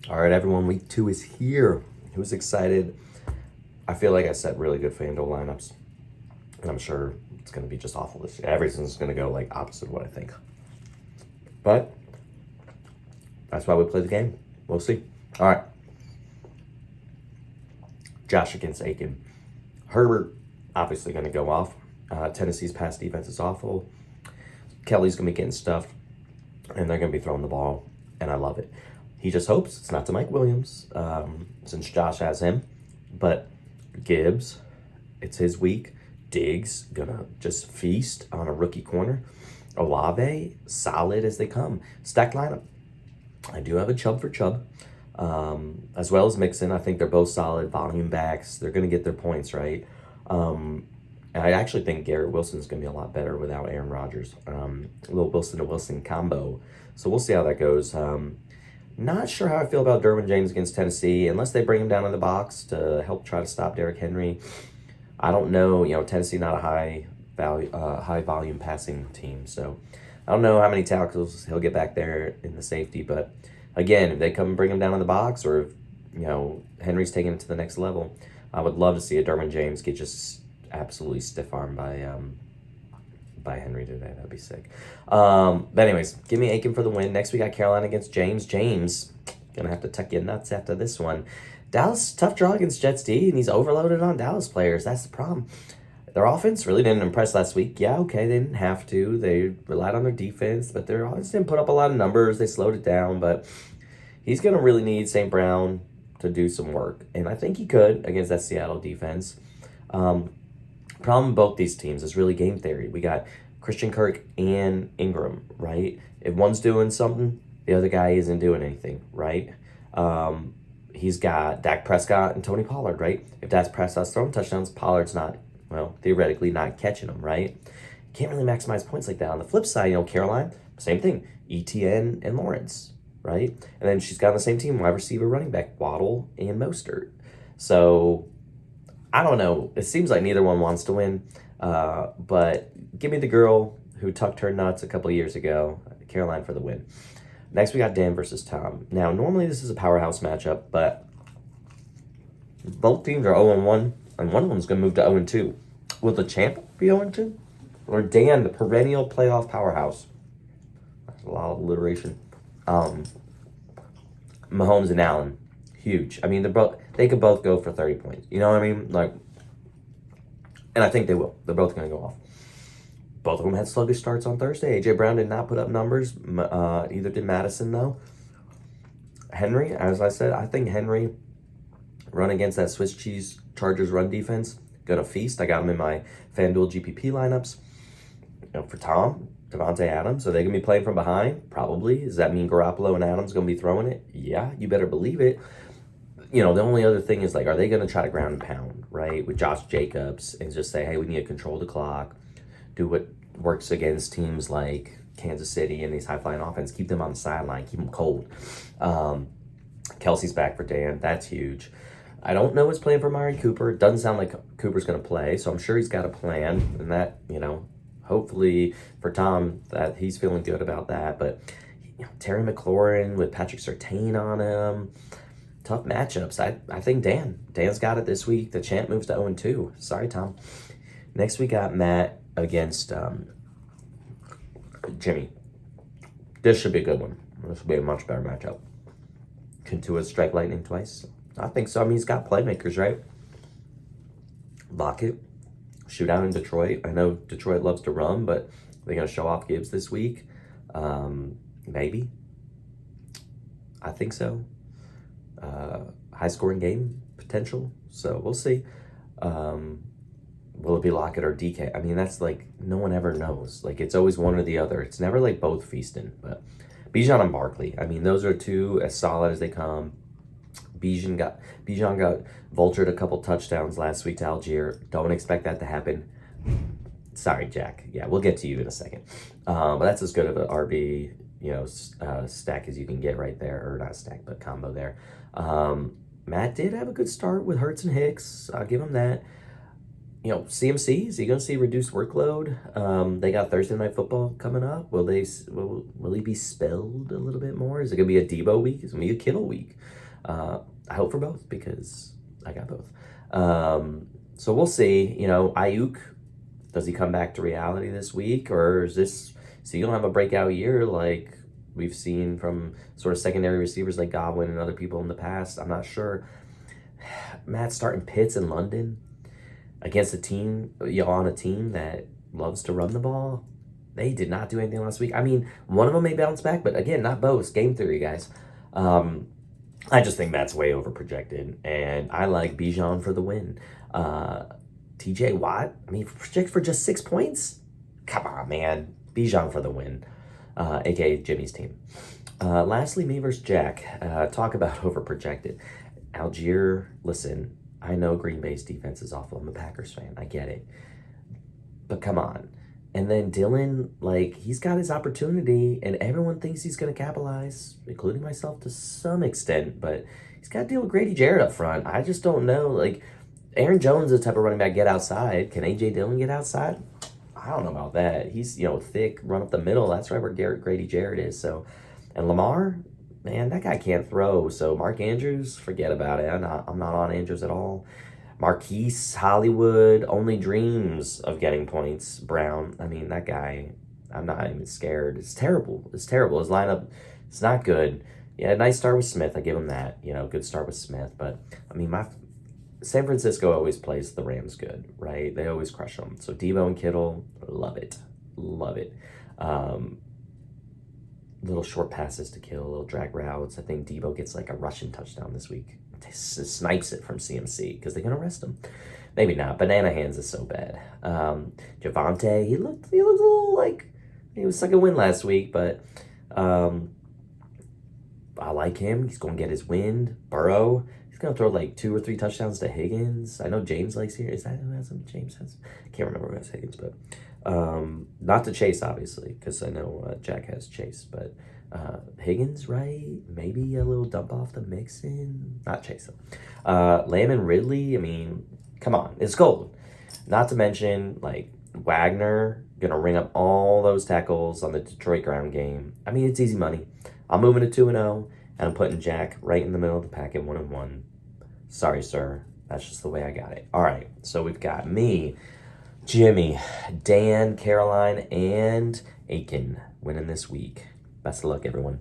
All right, everyone, week 2 is here. Who's excited? I feel like I set really good FanDuel lineups, and I'm sure it's going to be just awful this year. Everything's going to go like opposite of what I think. But that's why we play the game. We'll see. All right. Josh against Aiken. Herbert, obviously going to go off. Tennessee's pass defense is awful. Kelly's going to be getting stuffed, and they're going to be throwing the ball, and I love it. He just hopes it's not to Mike Williams, since Josh has him. But Gibbs, it's his week. Diggs, gonna just feast on a rookie corner. Olave, solid as they come. Stacked lineup. I do have a Chubb for Chubb, as well as Mixon. I think they're both solid volume backs. They're going to get their points, right? And I actually think Garrett Wilson's going to be a lot better without Aaron Rodgers. A little Wilson to Wilson combo. So we'll see how that goes. Not sure how I feel about Derwin James against Tennessee, unless they bring him down in the box to help try to stop Derrick Henry. I don't know. Tennessee not a high volume passing team, so I don't know how many tackles he'll get back there in the safety. But again, if they come and bring him down in the box, or if Henry's taking it to the next level, I would love to see a Derwin James get just absolutely stiff armed by Henry today. That'd be sick. But anyways, give me Aiken for the win. Next we got Carolina against James. James, gonna have to tuck you nuts after this one. Dallas, tough draw against Jets D, and he's overloaded on Dallas players. That's the problem. Their offense really didn't impress last week. Yeah, okay, they didn't have to. They relied on their defense, but their offense didn't put up a lot of numbers. They slowed it down, but he's gonna really need St. Brown to do some work, and I think he could against that Seattle defense. Problem with both these teams is really game theory. We got Christian Kirk and Ingram, right? If one's doing something, the other guy isn't doing anything, right? He's got Dak Prescott and Tony Pollard, right? If Dak Prescott's throwing touchdowns, Pollard's not, theoretically not catching them, right? Can't really maximize points like that. On the flip side, Caroline, same thing. ETN and Lawrence, right? And then she's got on the same team wide receiver, running back, Waddle and Mostert. So I don't know. It seems like neither one wants to win. But give me the girl who tucked her nuts a couple years ago, Caroline, for the win. Next, we got Dan versus Tom. Now, normally this is a powerhouse matchup, but both teams are 0-1, and one of them's going to move to 0-2. Will the champ be 0-2? Or Dan, the perennial playoff powerhouse? That's a lot of alliteration. Mahomes and Allen, huge. I mean, they could both go for 30 points. You know what I mean? And I think they will. They're both going to go off. Both of them had sluggish starts on Thursday. A.J. Brown did not put up numbers. Either did Madison, though. Henry, as I said, I think Henry run against that Swiss cheese Chargers run defense. Gonna feast. I got him in my FanDuel GPP lineups. For Tom, Devontae Adams, are they going to be playing from behind? Probably. Does that mean Garoppolo and Adams going to be throwing it? Yeah, you better believe it. The only other thing is, are they going to try to ground and pound, right, with Josh Jacobs and just say, hey, we need to control the clock, do what works against teams like Kansas City and these high-flying offense, keep them on the sideline, keep them cold. Kelsey's back for Dan. That's huge. I don't know what's playing for Amari Cooper. It doesn't sound like Cooper's going to play, so I'm sure he's got a plan, and that, hopefully for Tom that he's feeling good about that. But Terry McLaurin with Patrick Surtain on him, tough matchups. I think Dan's got it this week. The champ moves to 0-2. Sorry, Tom. Next we got Matt against Jimmy. This should be a good one. This will be a much better matchup. Can Tua strike lightning twice? I think so. I mean, he's got playmakers, right? Lockett. Shootout in Detroit. I know Detroit loves to run, but they're going to show off Gibbs this week. Maybe. I think so. High-scoring game potential. So we'll see. Will it be Lockett or DK? I mean, that's no one ever knows. It's always one or the other. It's never both feasting. But Bijan and Barkley. I mean, those are two as solid as they come. Bijan got vultured a couple touchdowns last week to Algier. Don't expect that to happen. Sorry, Jack. Yeah, we'll get to you in a second. But that's as good of an RB, stack as you can get right there. Or not stack, but combo there. Matt did have a good start with Hurts and Hicks. I'll give him that. CMC, is he going to see reduced workload? They got Thursday Night Football coming up. Will he be spelled a little bit more? Is it going to be a Debo week? Is it going to be a Kittle week? I hope for both because I got both. So we'll see. Ayuk, does he come back to reality this week, or is he going to have a breakout year like we've seen from sort of secondary receivers like Godwin and other people in the past? I'm not sure. Matt starting Pitts in London against a team, on a team that loves to run the ball. They did not do anything last week. I mean, one of them may bounce back, but again, not both. Game theory, guys. I just think Matt's way over projected, and I like Bijan for the win. TJ Watt, project for just 6 points? Come on, man. Bijan for the win, aka Jimmy's team. Lastly, me versus Jack. Talk about over projected. Algier, listen, I know Green Bay's defense is awful. I'm a Packers fan. I get it. But come on. And then Dylan, he's got his opportunity, and everyone thinks he's going to capitalize, including myself to some extent. But he's got to deal with Grady Jarrett up front. I just don't know. Aaron Jones is the type of running back, get outside. Can A.J. Dillon get outside? I don't know about that. He's, thick, run up the middle. That's right where Grady Jarrett is. So, and Lamar, man, that guy can't throw. So Mark Andrews, forget about it. I'm not on Andrews at all. Marquise Hollywood only dreams of getting points. Brown, that guy, I'm not even scared. It's terrible. His lineup, it's not good. Yeah, nice start with Smith. I give him that. Good start with Smith. But my San Francisco always plays the Rams good, right? They always crush them. So Debo and Kittle, love it. Little short passes to kill, little drag routes. I think Debo gets a rushing touchdown this week. Snipes it from CMC because they're gonna rest him. Maybe not. Banana hands is so bad. Javonte, he looked a little he was second win last week, but I like him. He's gonna get his wind. Burrow, he's gonna throw 2 or 3 touchdowns to Higgins. I know James likes here. Is that who has him? James has. I can't remember who has Higgins, but not to Chase obviously because I know Jack has Chase, but. Higgins, right? Maybe a little dump off the Mixon. Not Chase. Lamb and Ridley, come on. It's gold. Not to mention, Wagner going to ring up all those tackles on the Detroit ground game. It's easy money. I'm moving to 2-0, and I'm putting Jack right in the middle of the pack at 1-1. Sorry, sir. That's just the way I got it. All right, so we've got me, Jimmy, Dan, Caroline, and Aiken winning this week. Best of luck, everyone.